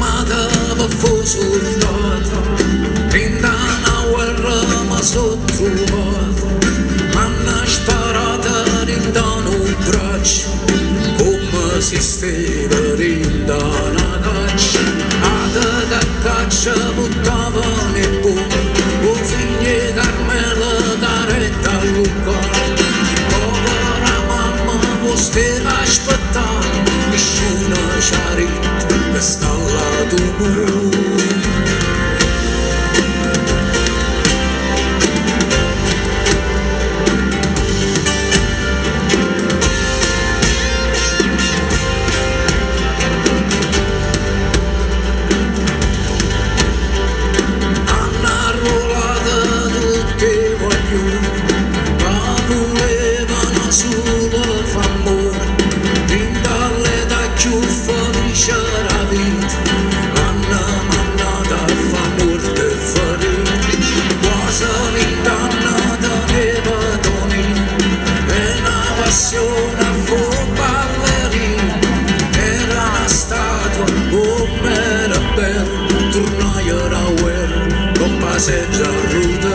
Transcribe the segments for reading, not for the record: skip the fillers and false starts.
chiamata per fu soldata, prima una guerra mi sono trovato, m'hanno sparata dentro un braccio, come si stava dentro una caccia, a caccia buttavano e boom, o figlie Carmela caretta a Luca, povera mamma che stava aspettando, nessuno ci ha detto che sta al lato mio. A fu ballerina, era una statua, come era bello, tornai a guerra, con passeggio a ruota.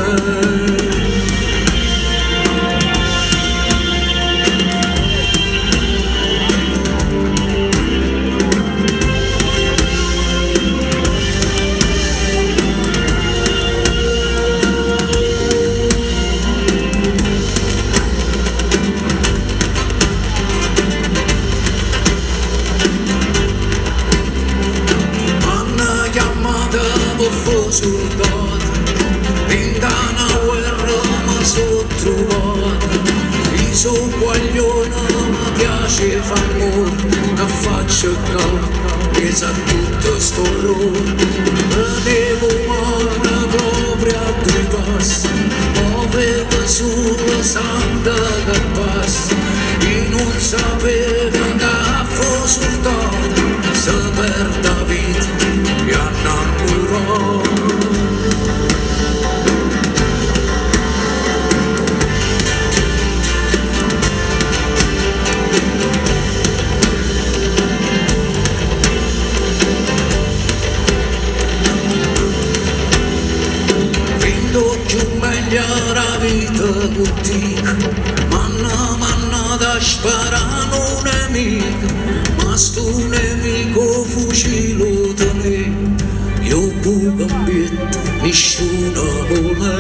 Fu soldata, in una guerra mi sono trovata, i suoi guaglioni mi piace fa amore, a faccia calda, che sa tutto sto orrore, vedevo male proprio a due passi, avevo solo santa che passa, e non sapeva che fu soldata, se perda vita, e annamorò. La vita contigo, manna da sparare un nemico, ma sto nemico fucilo tenevo, io può cambiare, nessuno vuole.